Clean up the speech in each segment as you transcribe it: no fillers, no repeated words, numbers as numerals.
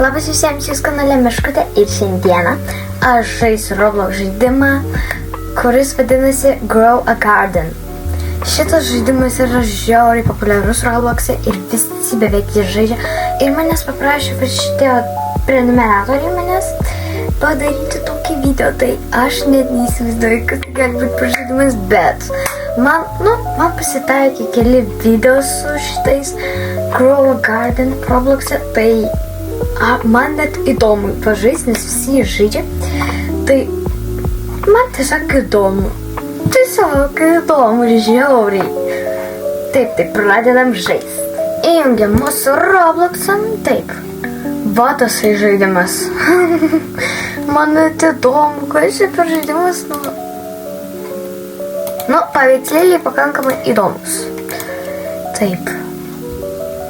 Labas visiems, jūs kanale Meškutė ir šiandieną aš žaisiu Roblox žaidimą, kuris vadinasi Grow a Garden. Šitas žaidimas yra žiauriai populiarus Roblox'e ir visi beveik jį žaidžia. Ir manęs paprašė, kad šitie prenumeratoriai manęs padaryti tokį video, tai aš net neįsivaizduoju, kad gali būti pažaidimas, bet man pasitaikė keli video su šitais Grow a Garden Roblox'e, tai man net įdomu pažaisti, nes visi jį žaidžia, tai man tiesiog įdomu. Tiesiog įdomu ir žiauriai. Taip, pradedam žaisti. Įjungiam mūsų Roblox'ą. Taip. Va tasai žaidimas. Man net įdomu, kas čia per žaidimas. Paveikslėliai pakankamai įdomus. Taip.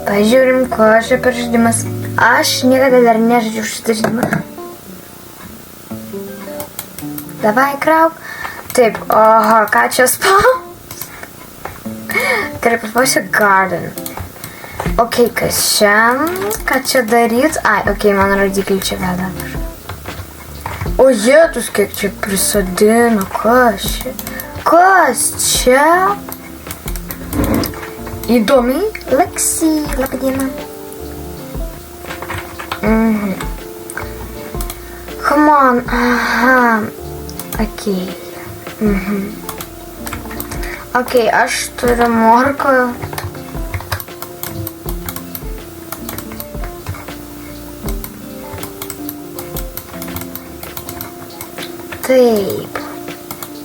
Pažiūrim, ko čia per žaidimas. Aš niekada dar nežaidžiu šitą žaidimą. Davai, krauk. Taip, oho, ką čia spau? Gerai, paspausiu Garden. Ok, kas čia? Ką čia daryt? Ai, ok, man rodikliai čia veda. O jėtus, kiek čia prisadino, kas čia? Kas čia? Įdomiai, Lexi, labadiena. Come on, aha, ok. Ok, aš turiu morką. Taip.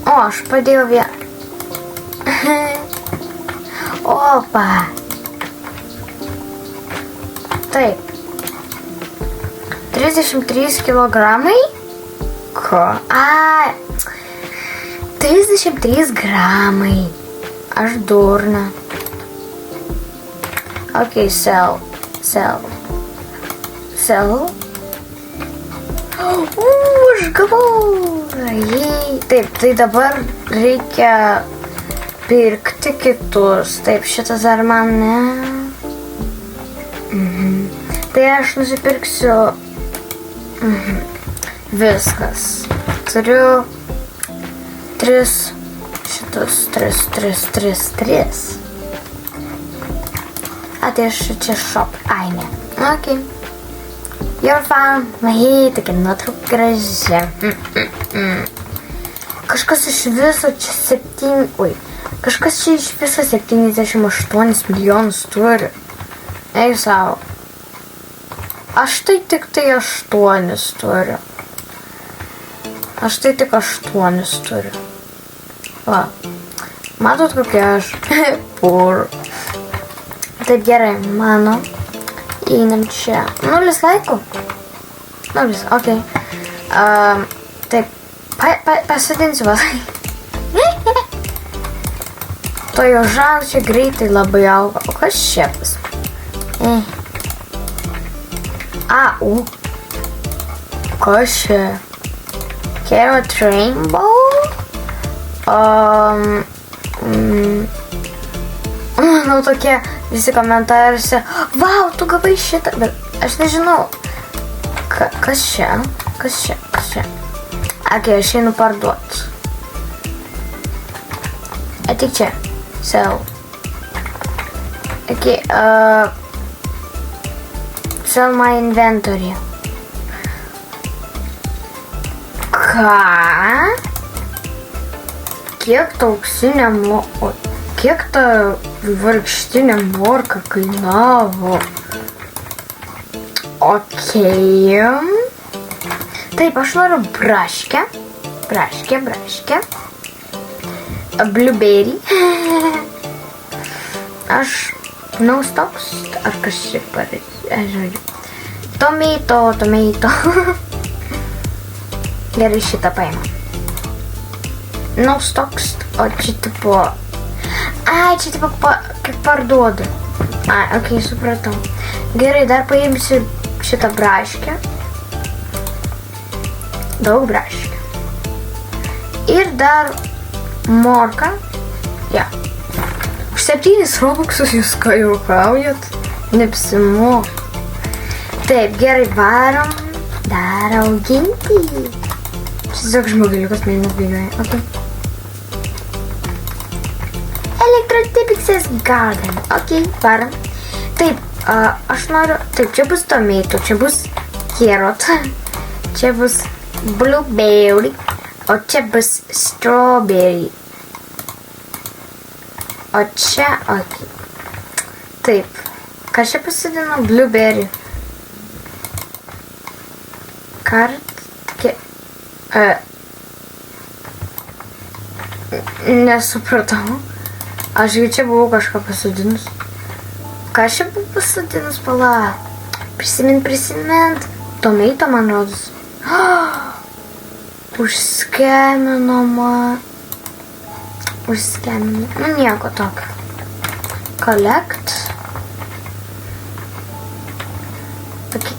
O, aš padėjau vieną. Opa. Taip. 33 kilogramai? Ko? Ai. 33 gramai. Aš durna. Ok, sell. Aš gavau. Taip, tai dabar reikia pirkti kitus. Taip, šitas ar man ne. Tai aš nusipirksiu viskas. Turiu 3 šitus, 3. A, tai aš čia shop. Ai, ne. Ok. You're fine. Mahai, tokia nuotrauka gražia. Kažkas iš viso čia 78 milijonus turi. Ei, savo. Aš tai tik 8 turiu. Aš tai tik 8 turiu. Va. Matot, kokia aš? Pur. Taip, gerai, mano. Einam čia. 0 laikų? 0, ok. Taip, pasidinsiu vas. To jau žal čia greitai labai auga. O kas čia pas? Kas čia? Carrot Rainbow? Tokie visi komentaruose. Vau, tu gavai šitą, bet aš nežinau. Kas čia? Ok, aš einu parduot. Atik čia. Sell. Ok, sell my inventory. Ką? Kiek ta auksinė Kiek ta vargštinė morka kainavo? Ok. Taip, aš noriu braškę. Braškę. Blueberry. Aš no stocks. Ar kas čia parašė? Tomato. Gerai, šitą paimą. No stocks. O čia tipo... Ai, čia tipo kaip parduodu. Ai, ok, supratau. Gerai, dar paimsiu šitą braškę. Daug braškę. Ir dar morką. Ja. Už 7 Robuxus jūs ką juokaujat? Neapsimoka. Taip, gerai, varom dar auginti. Tiesiog žmogeliukas mėlynas bėgioja. Okay. Electrotipix's Garden. Ok, varom. Taip, aš noriu... Taip, čia bus tomato, čia bus carrot, čia bus blueberry, o čia bus strawberry. O čia... Ok. Taip. Ką čia pasidino? Blueberry. Nesupratau. Aš jau čia buvau kažką pasodinus. Ką čia buvau pasodinus, pala? Prisimint. Tomato, man rodos. Užskeminama. Nu, nieko tokio. Collect.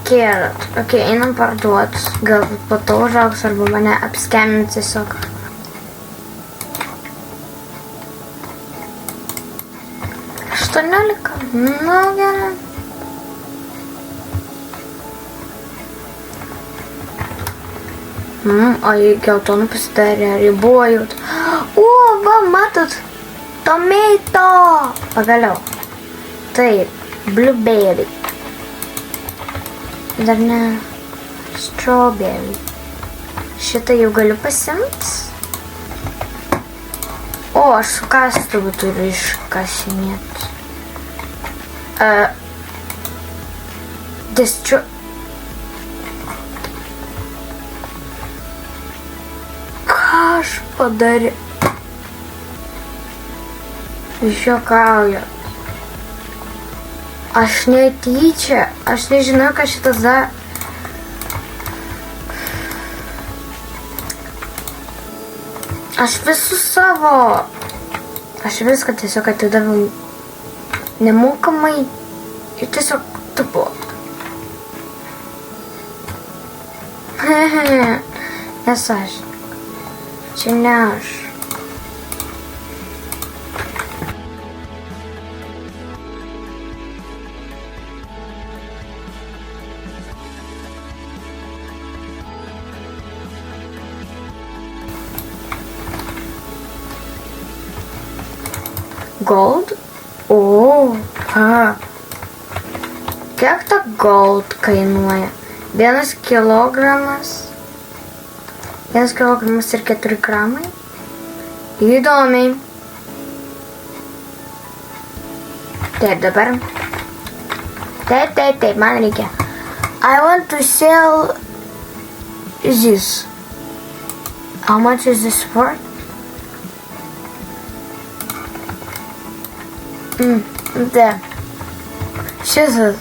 Carrot. Ok, einam parduot. Galbūt po to užaugs arba mane apskemins tiesiog. $18. Nu, gerai. O jį geltonų pasidarė ribojut. O, va, matot. Tomato. Pagaliau. Taip, blueberry. Dar ne strawberry. Šitą jau galiu pasimt. O, aš su kastuvu turiu iškasinėti. Ką aš padariau? Žiokauju. Aš netyčia, aš nežinau, ką šitas dar. Aš visus savo. Aš viską tiesiog atidaviau nemokamai ir tiesiog tupu. Nes aš. Čia ne aš. Gold? O, kiek ta gold kainuoja? 1 kilogramas. 1 kilogramas ir 4 gramai. Įdomiai. Taip, dabar. Taip, man reikia. I want to sell this. How much is this for? There. Jesus.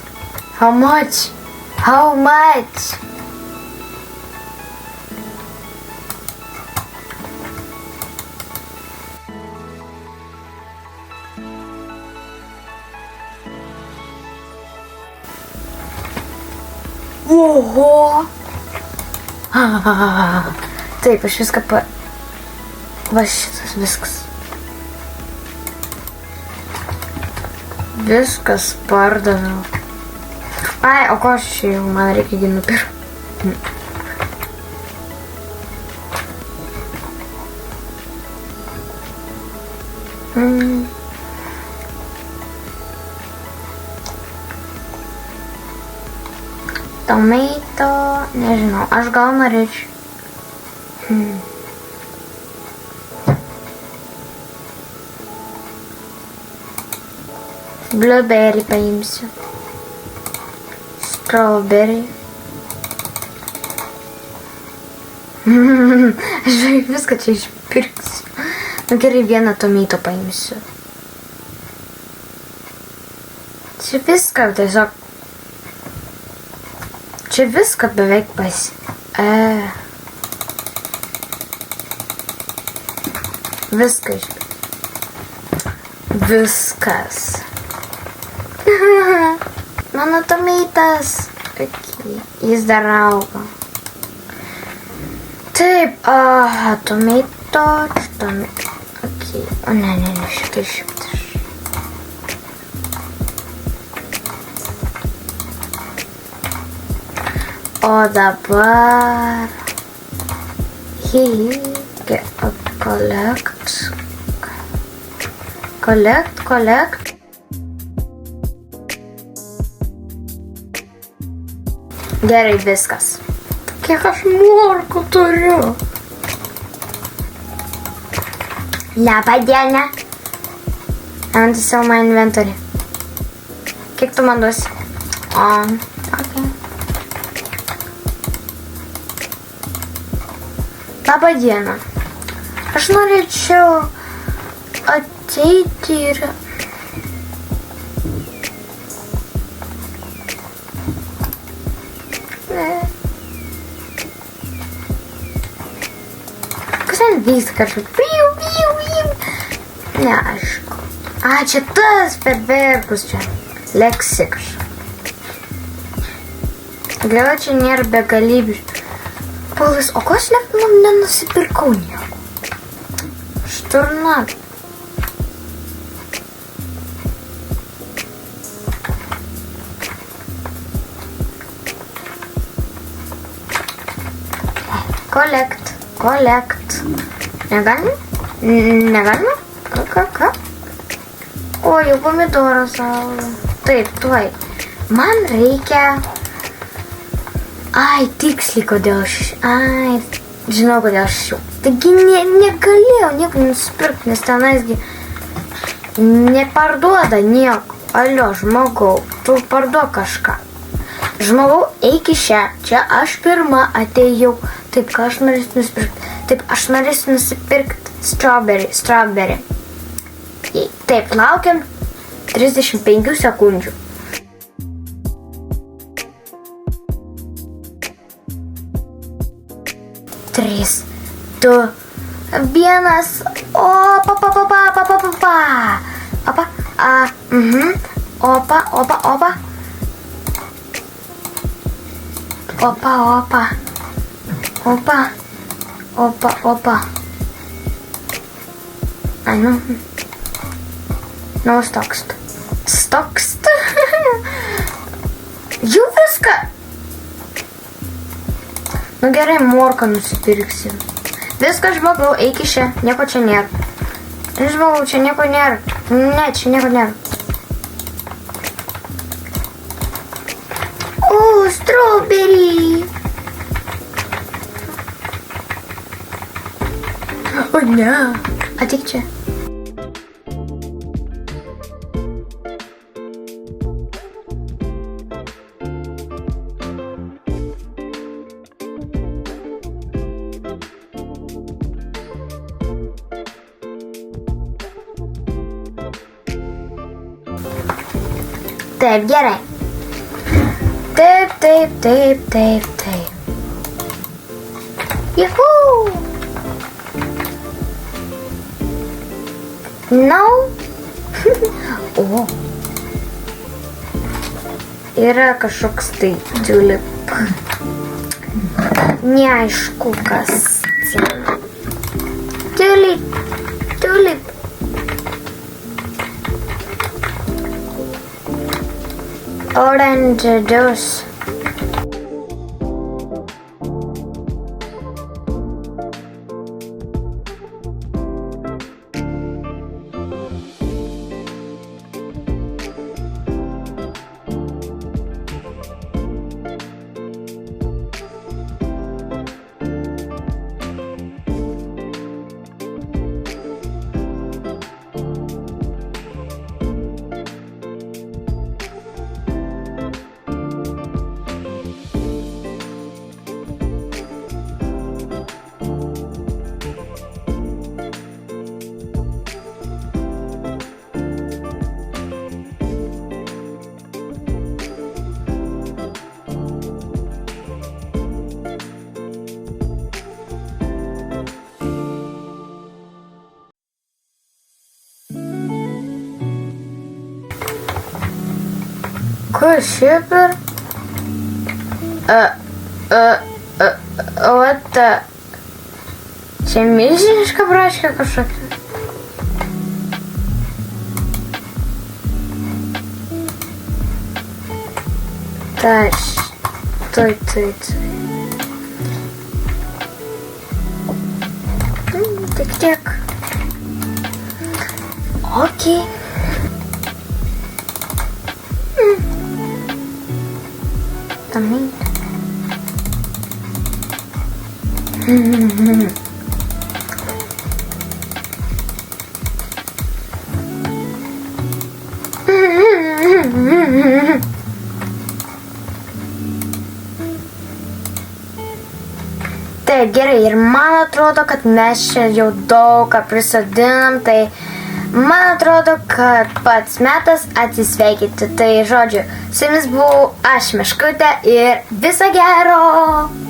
How much? How much? Oho. Taip, aš viską Va šitas viskas. Viskas pardaviau. Ai, o ko aš išėjau? Man reikia gi nupirkti. Tomato, nežinau, aš gal norėčiau. Blueberry paimsiu. Strawberry. Aš beveik viską čia išpirksiu. Nu gerai, vieną tomato paimsiu. Čia viską tiesiog. Čia viską beveik Viską išpirksiu. Viskas. Mano tomatas. Okay. Jis dar auga. Taip, tomato. Okay. O ne, šitą išimti. O dabar... Collect. Gerai, viskas. Kiek aš morkų turiu? Labą dieną. Ant savo mano inventorį. Kiek tu man duosi? Okay. Labą dieną. Aš norėčiau ateiti ir... Kas ten vyksta kažkaip? Neaišku. Čia tas fejerverkus čia. Leksikas. Gal čia nėra begalybių. Paulius, o ko aš nenusipirkau nieko? Šturna. Collect. Negalima? Ką? O, jau pomidoras saugo. Taip, tuoj. Man reikia... tiksliai kodėl aš... žinau kodėl aš jau. Taigi negalėjau nieko nusipirkti, nes tenaisgi neparduoda nieko. Alio, žmogau, tu parduok kažką. Žmogau, eik į šią. Čia aš pirma atėjau. Taip, ką aš norėsiu nusipirkti? Taip, aš norėsiu nusipirkti strawberry. Taip, laukiam 35 sekundžių. 3, 2, 1. Opa. No stokst. Jau viską. Nu gerai, morką nusipirksiu. Viskas, žmogau, eik į šią. Nieko čia nėra. Žmogau, čia nieko nėra. Ne, čia nieko nėra. Strawberry. O ne. Ateik čia. Taip, gerai. Taip. Juhu! No? O. Yra kažkoks tai tulip. Neaišku, kas. Tulip. Orange juice. Kas šiaip ir? Čia milžiniška braškė kažkokia. Tai. Tiek. Okei. También. Tai gerai, ir man atrodo, kad mes čia jau daug ką prisodinam, tai man atrodo, kad pats metas atsisveikinti. Tai žodžiu, su jumis buvau aš, Meškutė, ir viso gero!